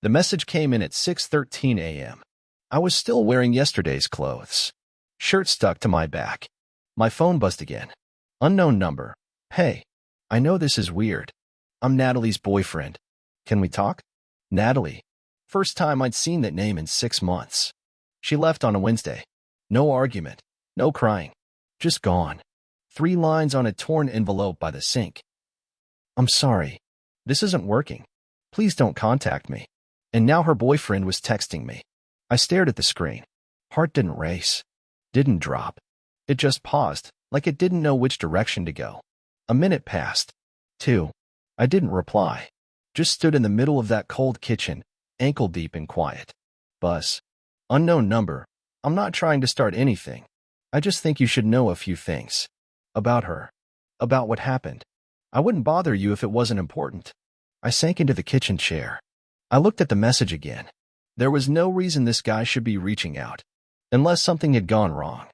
The message came in at 6:13 a.m. I was still wearing yesterday's clothes. Shirt stuck to my back. My phone buzzed again. Unknown number. Hey, I know this is weird. I'm Natalie's boyfriend. Can we talk? Natalie. First time I'd seen that name in 6 months. She left on a Wednesday. No argument. No crying. Just gone. 3 lines on a torn envelope by the sink. I'm sorry. This isn't working. Please don't contact me. And now her boyfriend was texting me. I stared at the screen. Heart didn't race. Didn't drop. It just paused, like it didn't know which direction to go. A minute passed. 2. I didn't reply. Just stood in the middle of that cold kitchen, ankle deep in quiet. Buzz. Unknown number. I'm not trying to start anything. I just think you should know a few things. About her. About what happened. I wouldn't bother you if it wasn't important. I sank into the kitchen chair. I looked at the message again. There was no reason this guy should be reaching out. Unless something had gone wrong.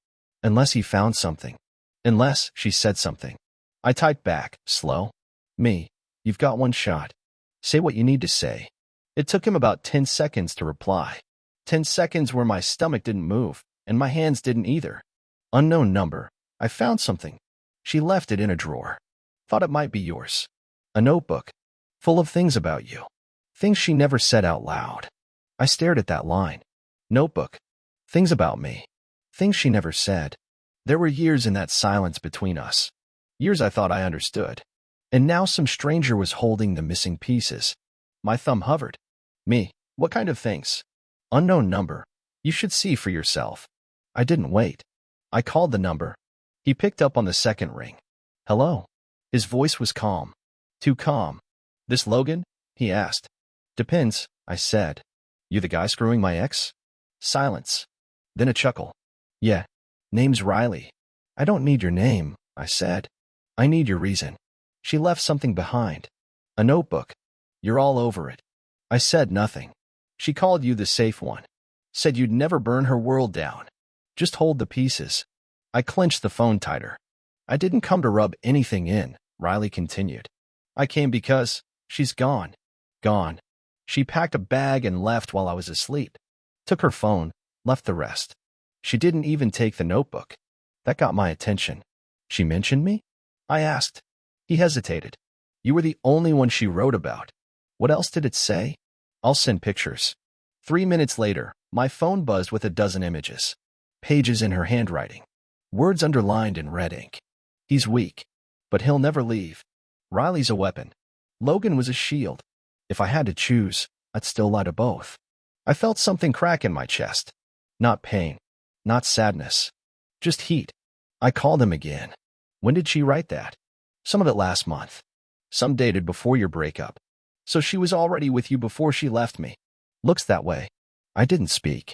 Unless he found something. Unless she said something. I typed back, slow. Me. You've got one shot. Say what you need to say. It took him about 10 seconds to reply. 10 seconds where my stomach didn't move, and my hands didn't either. Unknown number. I found something. She left it in a drawer. Thought it might be yours. A notebook. Full of things about you. Things she never said out loud. I stared at that line. Notebook. Things about me. Things she never said. There were years in that silence between us. Years I thought I understood. And now some stranger was holding the missing pieces. My thumb hovered. Me. What kind of things? Unknown number. You should see for yourself. I didn't wait. I called the number. He picked up on the second ring. Hello. His voice was calm. Too calm. This Logan? He asked. Depends, I said. You the guy screwing my ex? Silence. Then a chuckle. Yeah. Name's Riley. I don't need your name, I said. I need your reason. She left something behind. A notebook. You're all over it. I said nothing. She called you the safe one. Said you'd never burn her world down. Just hold the pieces. I clenched the phone tighter. I didn't come to rub anything in, Riley continued. I came because she's gone. Gone. She packed a bag and left while I was asleep. Took her phone, left the rest. She didn't even take the notebook. That got my attention. She mentioned me? I asked. He hesitated. You were the only one she wrote about. What else did it say? I'll send pictures. 3 minutes later, my phone buzzed with a dozen images. Pages in her handwriting. Words underlined in red ink. He's weak, but he'll never leave. Riley's a weapon. Logan was a shield. If I had to choose, I'd still lie to both. I felt something crack in my chest. Not pain. Not sadness. Just heat. I called him again. When did she write that? Some of it last month. Some dated before your breakup. So she was already with you before she left me. Looks that way. I didn't speak.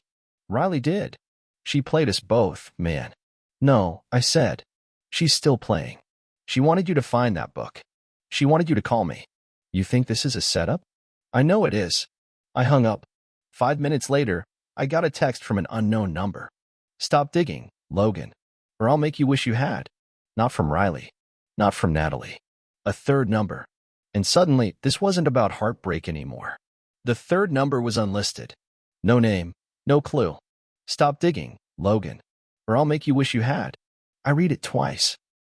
Riley did. She played us both, man. No, I said. She's still playing. She wanted you to find that book. She wanted you to call me. You think this is a setup? I know it is. I hung up. 5 minutes later, I got a text from an unknown number. Stop digging, Logan, or I'll make you wish you had. Not from Riley. Not from Natalie. A third number. And suddenly, this wasn't about heartbreak anymore. The third number was unlisted. No name, no clue. Stop digging, Logan, or I'll make you wish you had. I read it twice.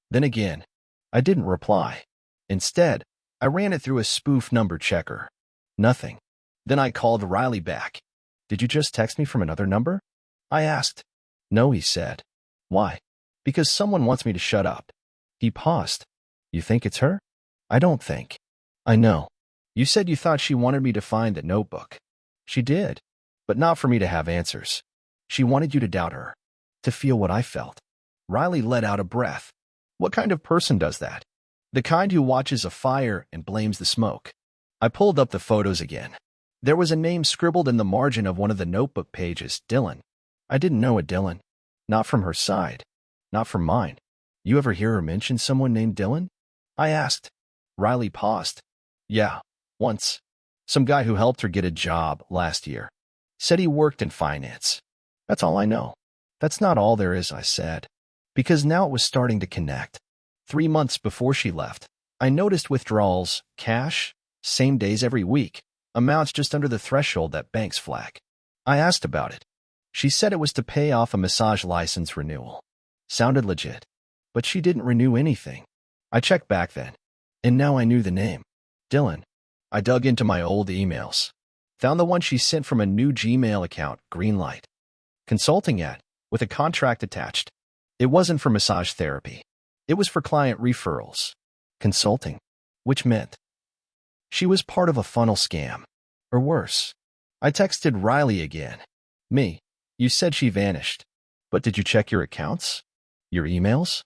Then again. I didn't reply. Instead, I ran it through a spoof number checker. Nothing. Then I called Riley back. Did you just text me from another number? I asked. No, he said. Why? Because someone wants me to shut up. He paused. You think it's her? I don't think. I know. You said you thought she wanted me to find the notebook. She did. But not for me to have answers. She wanted you to doubt her. To feel what I felt. Riley let out a breath. What kind of person does that? The kind who watches a fire and blames the smoke. I pulled up the photos again. There was a name scribbled in the margin of one of the notebook pages, Dylan. I didn't know a Dylan. Not from her side. Not from mine. You ever hear her mention someone named Dylan? I asked. Riley paused. Yeah, once. Some guy who helped her get a job last year. Said he worked in finance. That's all I know. That's not all there is, I said. Because now it was starting to connect. 3 months before she left, I noticed withdrawals, cash, same days every week, Amounts just under the threshold that banks flag. I asked about it. She said it was to pay off a massage license renewal. Sounded legit. But she didn't renew anything. I checked back then. And now I knew the name. Dylan. I dug into my old emails. Found the one she sent from a new Gmail account, Greenlight. Consulting at, with a contract attached. It wasn't for massage therapy. It was for client referrals. Consulting. Which meant she was part of a funnel scam. Or worse. I texted Riley again. Me. You said she vanished. But did you check your accounts? Your emails?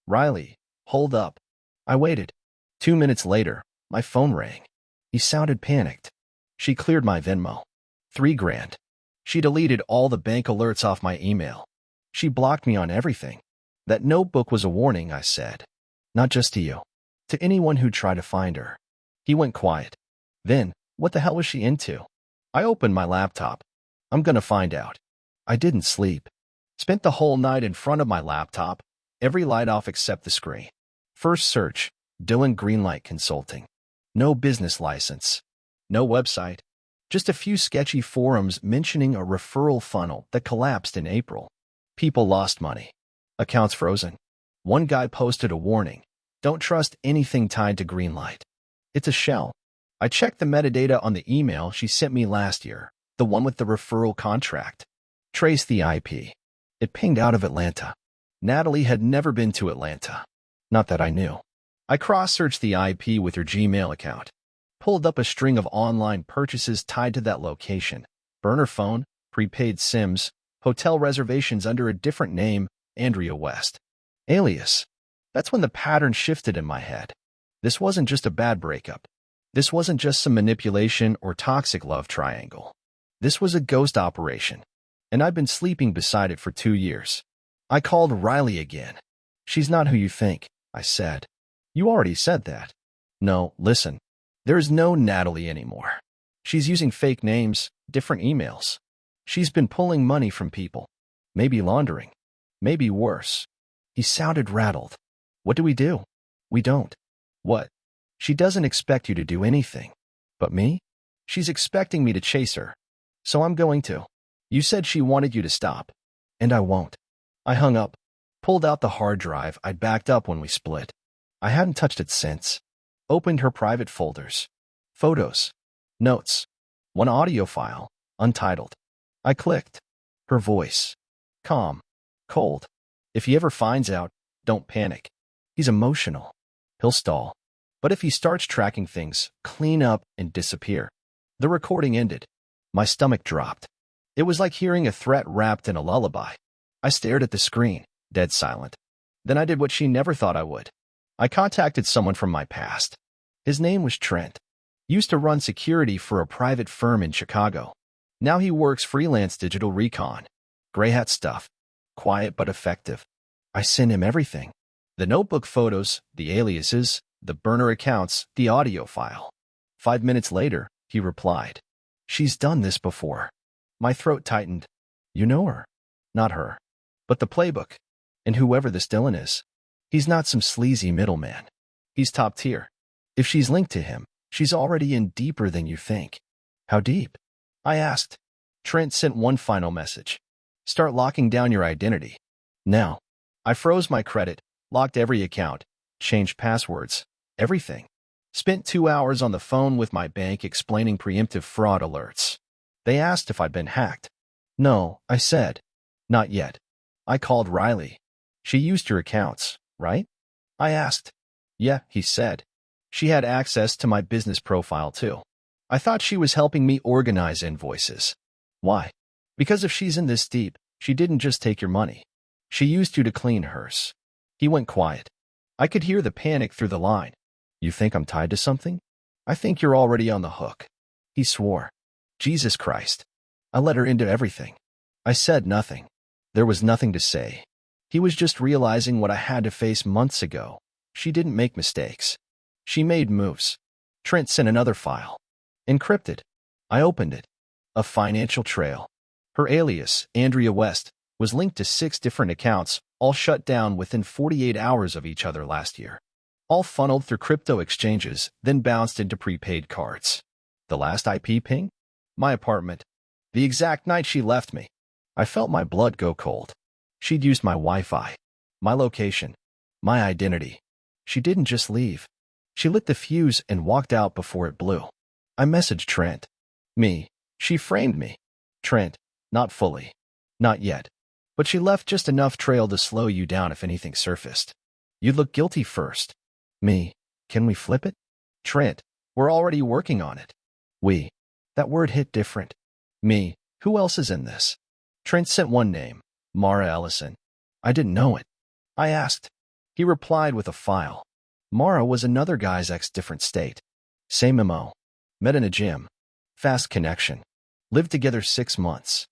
Riley. Hold up. I waited. 2 minutes later, my phone rang. He sounded panicked. She cleared my Venmo. $3,000. She deleted all the bank alerts off my email. She blocked me on everything. That notebook was a warning, I said. Not just to you. To anyone who tried to find her. He went quiet. Then, what the hell was she into? I opened my laptop. I'm gonna find out. I didn't sleep. Spent the whole night in front of my laptop, every light off except the screen. First search, Dylan Greenlight Consulting. No business license. No website. Just a few sketchy forums mentioning a referral funnel that collapsed in April. People lost money. Accounts frozen. One guy posted a warning. Don't trust anything tied to Greenlight. It's a shell. I checked the metadata on the email she sent me last year, the one with the referral contract. Traced the IP. It pinged out of Atlanta. Natalie had never been to Atlanta. Not that I knew. I cross-searched the IP with her Gmail account. Pulled up a string of online purchases tied to that location. Burner phone, prepaid SIMs, hotel reservations under a different name, Andrea West. Alias. That's when the pattern shifted in my head. This wasn't just a bad breakup. This wasn't just some manipulation or toxic love triangle. This was a ghost operation. And I'd been sleeping beside it for 2 years. I called Riley again. She's not who you think, I said. You already said that. No, listen. There is no Natalie anymore. She's using fake names, different emails. She's been pulling money from people. Maybe laundering. Maybe worse. He sounded rattled. What do we do? We don't. What? She doesn't expect you to do anything. But me? She's expecting me to chase her. So I'm going to. You said she wanted you to stop. And I won't. I hung up. Pulled out the hard drive I'd backed up when we split. I hadn't touched it since. Opened her private folders. Photos. Notes. One audio file, untitled. I clicked. Her voice. Calm. Cold. If he ever finds out, don't panic. He's emotional. He'll stall. But if he starts tracking things, clean up and disappear. The recording ended. My stomach dropped. It was like hearing a threat wrapped in a lullaby. I stared at the screen, dead silent. Then I did what she never thought I would. I contacted someone from my past. His name was Trent. Used to run security for a private firm in Chicago. Now he works freelance digital recon. Gray hat stuff. Quiet but effective. I sent him everything. The notebook photos, the aliases, the burner accounts, the audio file. 5 minutes later, he replied. She's done this before. My throat tightened. You know her. Not her. But the playbook. And whoever this Dylan is. He's not some sleazy middleman. He's top tier. If she's linked to him, she's already in deeper than you think. How deep? I asked. Trent sent one final message. Start locking down your identity. Now. I froze my credit, locked every account, changed passwords, everything. Spent 2 hours on the phone with my bank explaining preemptive fraud alerts. They asked if I'd been hacked. No, I said. Not yet. I called Riley. She used your accounts, right? I asked. Yeah, he said. She had access to my business profile too. I thought she was helping me organize invoices. Why? Because if she's in this deep, she didn't just take your money. She used you to clean hers. He went quiet. I could hear the panic through the line. You think I'm tied to something? I think you're already on the hook. He swore. Jesus Christ. I let her into everything. I said nothing. There was nothing to say. He was just realizing what I had to face months ago. She didn't make mistakes. She made moves. Trent sent another file. Encrypted. I opened it. A financial trail. Her alias, Andrea West, was linked to 6 different accounts, all shut down within 48 hours of each other last year. All funneled through crypto exchanges, then bounced into prepaid cards. The last IP ping? My apartment. The exact night she left me. I felt my blood go cold. She'd used my Wi-Fi, my location, my identity. She didn't just leave. She lit the fuse and walked out before it blew. I messaged Trent. Me. She framed me. Trent. Not fully. Not yet. But she left just enough trail to slow you down if anything surfaced. You'd look guilty first. Me. Can we flip it? Trent. We're already working on it. We. That word hit different. Me. Who else is in this? Trent sent one name. Mara Ellison. I didn't know it. I asked. He replied with a file. Mara was another guy's ex, different state. Same MO. Met in a gym. Fast connection. Lived together 6 months.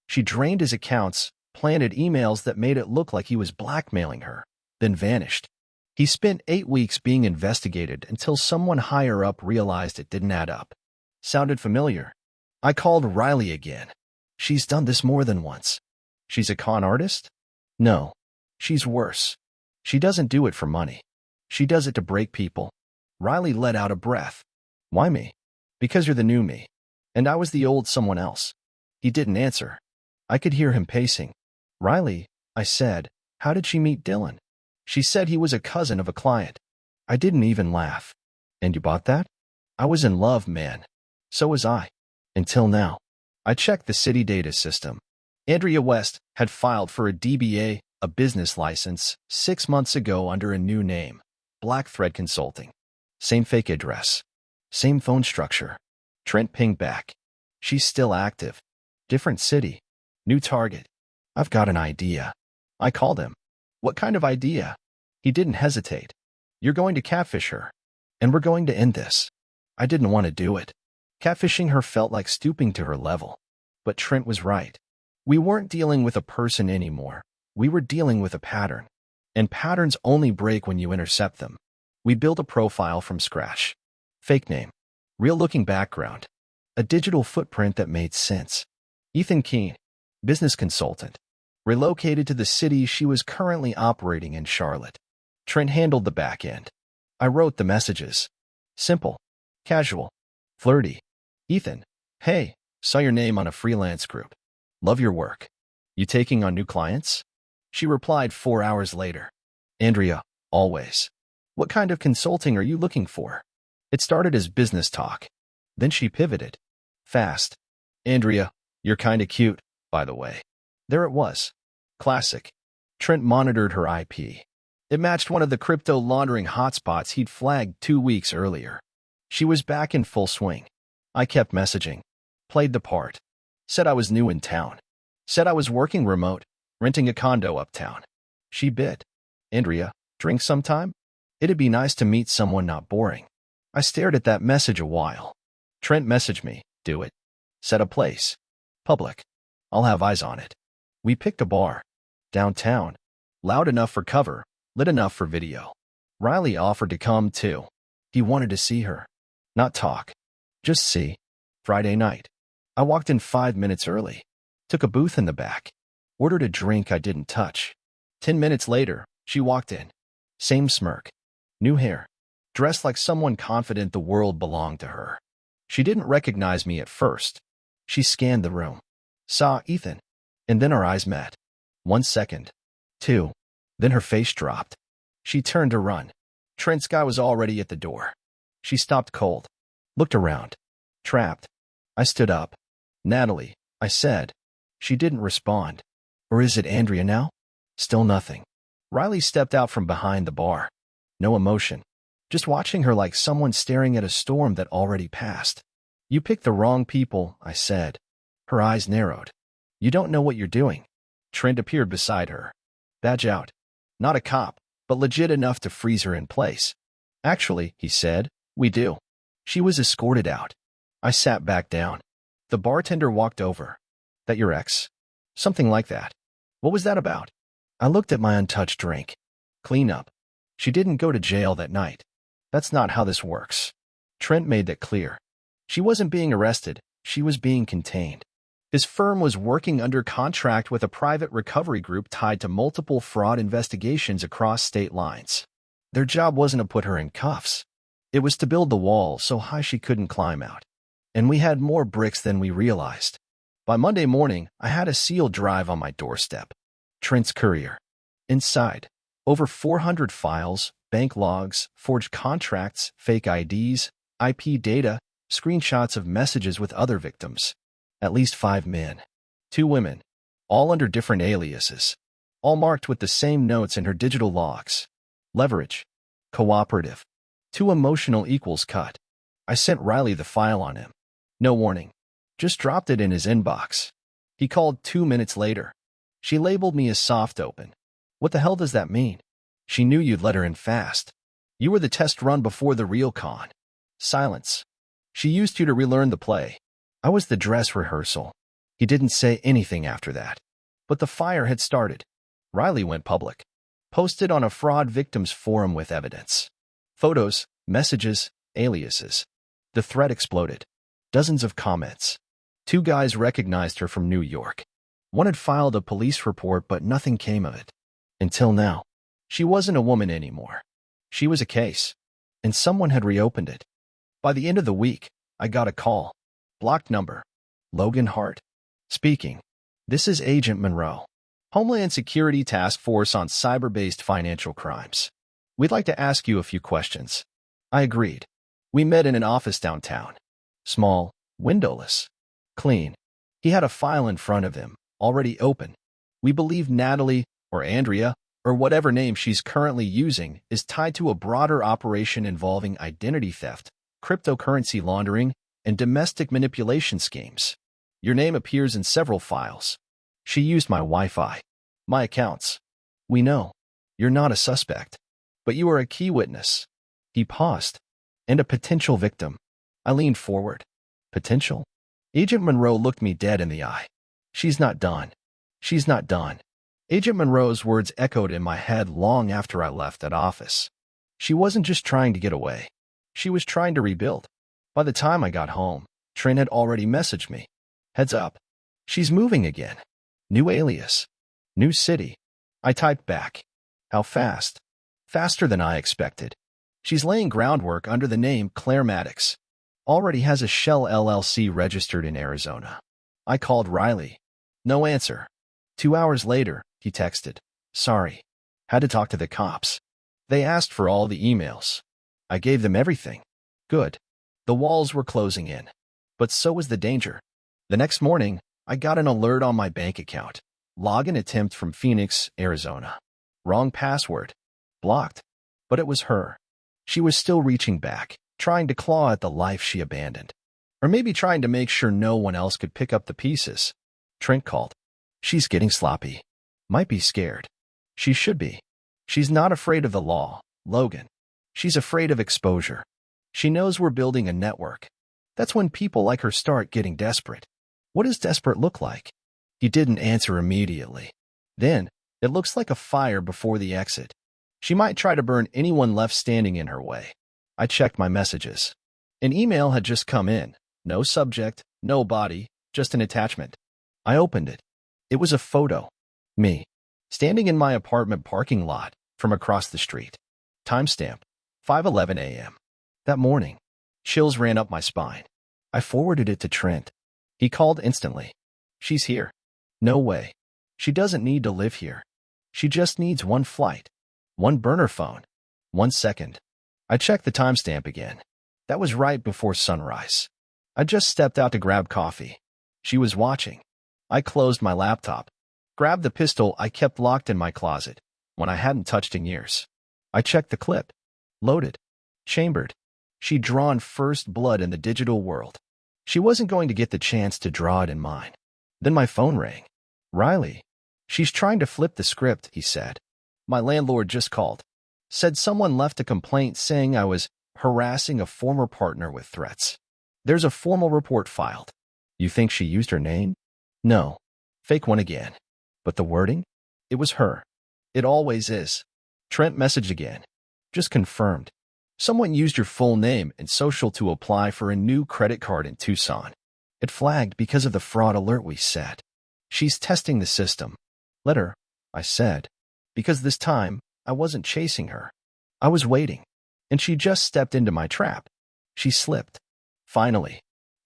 She drained his accounts, planted emails that made it look like he was blackmailing her, then vanished. He spent 8 weeks being investigated until someone higher up realized it didn't add up. Sounded familiar. I called Riley again. She's done this more than once. She's a con artist? No. She's worse. She doesn't do it for money. She does it to break people. Riley let out a breath. Why me? Because you're the new me. And I was the old someone else. He didn't answer. I could hear him pacing. Riley, I said, how did she meet Dylan? She said he was a cousin of a client. I didn't even laugh. And you bought that? I was in love, man. So was I. Until now. I checked the city data system. Andrea West had filed for a DBA, a business license, 6 months ago under a new name, Black Thread Consulting. Same fake address. Same phone structure. Trent pinged back. She's still active. Different city. New target. I've got an idea. I called him. What kind of idea? He didn't hesitate. You're going to catfish her. And we're going to end this. I didn't want to do it. Catfishing her felt like stooping to her level. But Trent was right. We weren't dealing with a person anymore. We were dealing with a pattern. And patterns only break when you intercept them. We built a profile from scratch. Fake name. Real-looking background. A digital footprint that made sense. Ethan Keene. Business consultant. Relocated to the city she was currently operating in, Charlotte. Trent handled the back end. I wrote the messages. Simple. Casual. Flirty. Ethan. Hey, saw your name on a freelance group. Love your work. You taking on new clients? She replied 4 hours later. Andrea, always. What kind of consulting are you looking for? It started as business talk. Then she pivoted. Fast. Andrea, you're kinda cute, by the way. There it was. Classic. Trent monitored her IP. It matched one of the crypto laundering hotspots he'd flagged 2 weeks earlier. She was back in full swing. I kept messaging. Played the part. Said I was new in town. Said I was working remote, renting a condo uptown. She bit. Andrea, drink sometime? It'd be nice to meet someone not boring. I stared at that message a while. Trent messaged me. Do it. Set a place. Public. I'll have eyes on it. We picked a bar. Downtown. Loud enough for cover, lit enough for video. Riley offered to come too. He wanted to see her. Not talk. Just see. Friday night. I walked in 5 minutes early. Took a booth in the back. Ordered a drink I didn't touch. 10 minutes later, she walked in. Same smirk. New hair. Dressed like someone confident the world belonged to her. She didn't recognize me at first. She scanned the room. Saw Ethan. And then our eyes met. 1 second. 2. Then her face dropped. She turned to run. Trent's guy was already at the door. She stopped cold. Looked around. Trapped. I stood up. Natalie, I said. She didn't respond. Or is it Andrea now? Still nothing. Riley stepped out from behind the bar. No emotion. Just watching her like someone staring at a storm that already passed. You picked the wrong people, I said. Her eyes narrowed. You don't know what you're doing. Trent appeared beside her. Badge out. Not a cop, but legit enough to freeze her in place. Actually, he said, we do. She was escorted out. I sat back down. The bartender walked over. That your ex? Something like that. What was that about? I looked at my untouched drink. Clean up. She didn't go to jail that night. That's not how this works. Trent made that clear. She wasn't being arrested. She was being contained. His firm was working under contract with a private recovery group tied to multiple fraud investigations across state lines. Their job wasn't to put her in cuffs. It was to build the wall so high she couldn't climb out. And we had more bricks than we realized. By Monday morning, I had a sealed drive on my doorstep. Trent's Courier. Inside, over 400 files, bank logs, forged contracts, fake IDs, IP data, screenshots of messages with other victims. At least 5 men. 2 women. All under different aliases. All marked with the same notes in her digital logs. Leverage. Cooperative. Too emotional equals cut. I sent Riley the file on him. No warning. Just dropped it in his inbox. He called 2 minutes later. She labeled me as soft open. What the hell does that mean? She knew you'd let her in fast. You were the test run before the real con. Silence. She used you to relearn the play. I was the dress rehearsal. He didn't say anything after that. But the fire had started. Riley went public. Posted on a fraud victims forum with evidence. Photos, messages, aliases. The thread exploded. Dozens of comments. 2 guys recognized her from New York. One had filed a police report, but nothing came of it. Until now. She wasn't a woman anymore. She was a case. And someone had reopened it. By the end of the week, I got a call. Blocked number. Logan Hart. Speaking. This is Agent Monroe. Homeland Security Task Force on Cyber-Based Financial Crimes. We'd like to ask you a few questions. I agreed. We met in an office downtown. Small, windowless. Clean. He had a file in front of him, already open. We believe Natalie, or Andrea, or whatever name she's currently using, is tied to a broader operation involving identity theft, cryptocurrency laundering, and domestic manipulation schemes. Your name appears in several files. She used my Wi-Fi. My accounts. We know. You're not a suspect. But you are a key witness. He paused. And a potential victim. I leaned forward. Potential? Agent Monroe looked me dead in the eye. She's not done. She's not done. Agent Monroe's words echoed in my head long after I left that office. She wasn't just trying to get away. She was trying to rebuild. By the time I got home, Trent had already messaged me. Heads up. She's moving again. New alias. New city. I typed back. How fast? Faster than I expected. She's laying groundwork under the name Claire Maddox. Already has a Shell LLC registered in Arizona. I called Riley. No answer. 2 hours later, he texted. Sorry. Had to talk to the cops. They asked for all the emails. I gave them everything. Good. The walls were closing in. But so was the danger. The next morning, I got an alert on my bank account. Login attempt from Phoenix, Arizona. Wrong password. Blocked. But it was her. She was still reaching back, trying to claw at the life she abandoned. Or maybe trying to make sure no one else could pick up the pieces. Trent called. She's getting sloppy. Might be scared. She should be. She's not afraid of the law, Logan. She's afraid of exposure. She knows we're building a network. That's when people like her start getting desperate. What does desperate look like? He didn't answer immediately. Then, it looks like a fire before the exit. She might try to burn anyone left standing in her way. I checked my messages. An email had just come in. No subject, no body, just an attachment. I opened it. It was a photo. Me. Standing in my apartment parking lot from across the street. Timestamp. 5:11 a.m. That morning. Chills ran up my spine. I forwarded it to Trent. He called instantly. She's here. No way. She doesn't need to live here. She just needs one flight. One burner phone. 1 second. I checked the timestamp again. That was right before sunrise. I just stepped out to grab coffee. She was watching. I closed my laptop. Grabbed the pistol I kept locked in my closet when I hadn't touched in years. I checked the clip. Loaded. Chambered. She'd drawn first blood in the digital world. She wasn't going to get the chance to draw it in mine. Then my phone rang. Riley. She's trying to flip the script, he said. My landlord just called. Said someone left a complaint saying I was harassing a former partner with threats. There's a formal report filed. You think she used her name? No. Fake one again. But the wording? It was her. It always is. Trent messaged again. Just confirmed. Someone used your full name and social to apply for a new credit card in Tucson. It flagged because of the fraud alert we set. She's testing the system. Let her, I said. Because this time, I wasn't chasing her. I was waiting. And she just stepped into my trap. She slipped. Finally.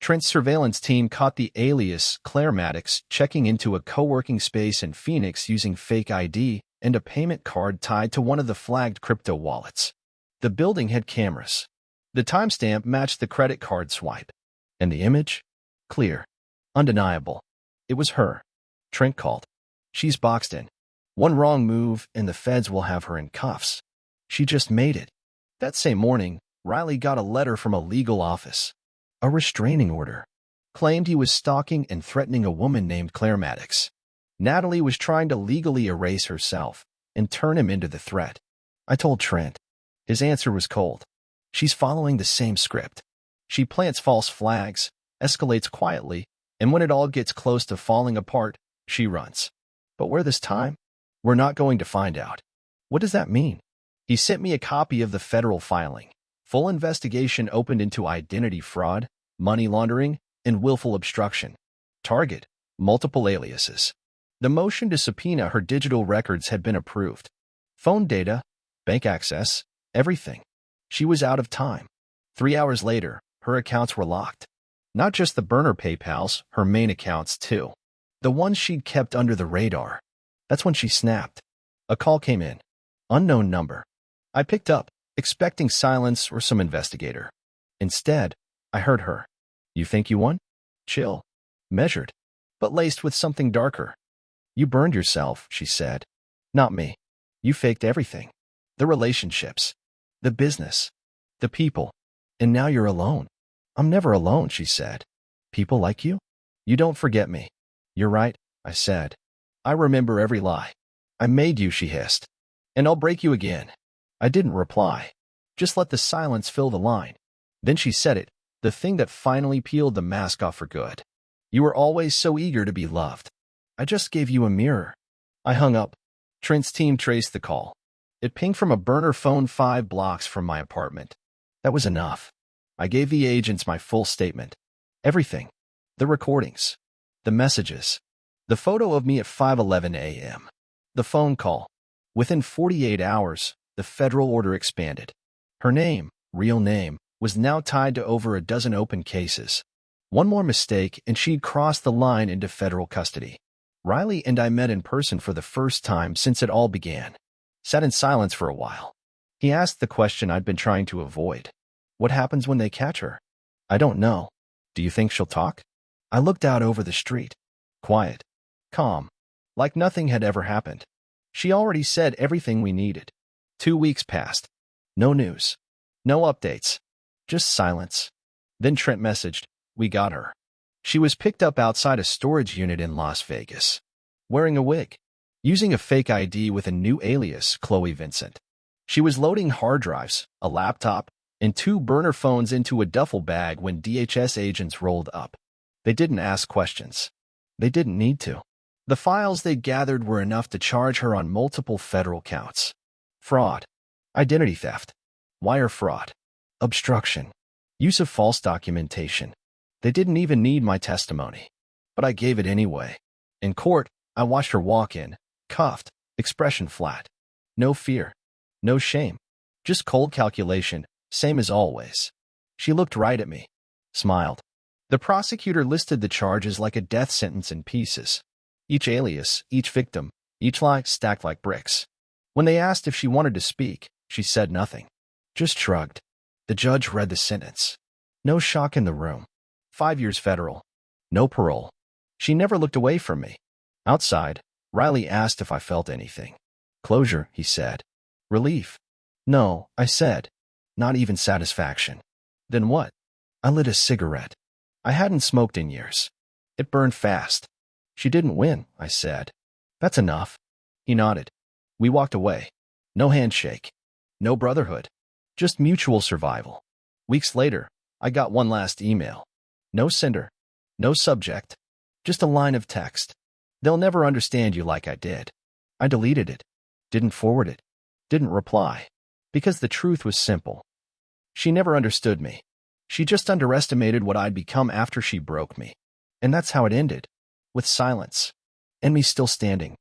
Trent's surveillance team caught the alias Claire Maddox checking into a co-working space in Phoenix using fake ID and a payment card tied to one of the flagged crypto wallets. The building had cameras. The timestamp matched the credit card swipe. And the image? Clear. Undeniable. It was her. Trent called. She's boxed in. One wrong move and the feds will have her in cuffs. She just made it. That same morning, Riley got a letter from a legal office. A restraining order. Claimed he was stalking and threatening a woman named Claire Maddox. Natalie was trying to legally erase herself and turn him into the threat. I told Trent. His answer was cold. She's following the same script. She plants false flags, escalates quietly, and when it all gets close to falling apart, she runs. But where this time? We're not going to find out. What does that mean? He sent me a copy of the federal filing. Full investigation opened into identity fraud, money laundering, and willful obstruction. Target, multiple aliases. The motion to subpoena her digital records had been approved. Phone data, bank access, everything. She was out of time. 3 hours later, her accounts were locked. Not just the burner PayPals, her main accounts too. The ones she'd kept under the radar. That's when she snapped. A call came in. Unknown number. I picked up, expecting silence or some investigator. Instead, I heard her. You think you won? Chill. Measured. But laced with something darker. You burned yourself, she said. Not me. You faked everything. The relationships. The business. The people. And now you're alone. I'm never alone, she said. People like you? You don't forget me. You're right, I said. I remember every lie. I made you, she hissed. And I'll break you again. I didn't reply. Just let the silence fill the line. Then she said it, the thing that finally peeled the mask off for good. You were always so eager to be loved. I just gave you a mirror. I hung up. Trent's team traced the call. It pinged from a burner phone 5 blocks from my apartment. That was enough. I gave the agents my full statement. Everything. The recordings. The messages. The photo of me at 5:11 a.m. The phone call. Within 48 hours, the federal order expanded. Her name, real name, was now tied to over a dozen open cases. One more mistake and she'd crossed the line into federal custody. Riley and I met in person for the first time since it all began. Sat in silence for a while. He asked the question I'd been trying to avoid. What happens when they catch her? I don't know. Do you think she'll talk? I looked out over the street. Quiet. Calm. Like nothing had ever happened. She already said everything we needed. 2 weeks passed. No news. No updates. Just silence. Then Trent messaged, we got her. She was picked up outside a storage unit in Las Vegas. Wearing a wig. Using a fake ID with a new alias, Chloe Vincent. She was loading hard drives, a laptop, and 2 burner phones into a duffel bag when DHS agents rolled up. They didn't ask questions. They didn't need to. The files they gathered were enough to charge her on multiple federal counts. Fraud. Identity theft. Wire fraud. Obstruction. Use of false documentation. They didn't even need my testimony. But I gave it anyway. In court, I watched her walk in, cuffed, expression flat. No fear. No shame. Just cold calculation, same as always. She looked right at me. Smiled. The prosecutor listed the charges like a death sentence in pieces. Each alias, each victim, each lie stacked like bricks. When they asked if she wanted to speak, she said nothing. Just shrugged. The judge read the sentence. No shock in the room. 5 years federal. No parole. She never looked away from me. Outside, Riley asked if I felt anything. Closure, he said. Relief. No, I said. Not even satisfaction. Then what? I lit a cigarette. I hadn't smoked in years. It burned fast. She didn't win, I said. That's enough. He nodded. We walked away. No handshake. No brotherhood. Just mutual survival. Weeks later, I got one last email. No sender. No subject. Just a line of text. They'll never understand you like I did. I deleted it. Didn't forward it. Didn't reply. Because the truth was simple. She never understood me. She just underestimated what I'd become after she broke me. And that's how it ended. With silence. And me still standing.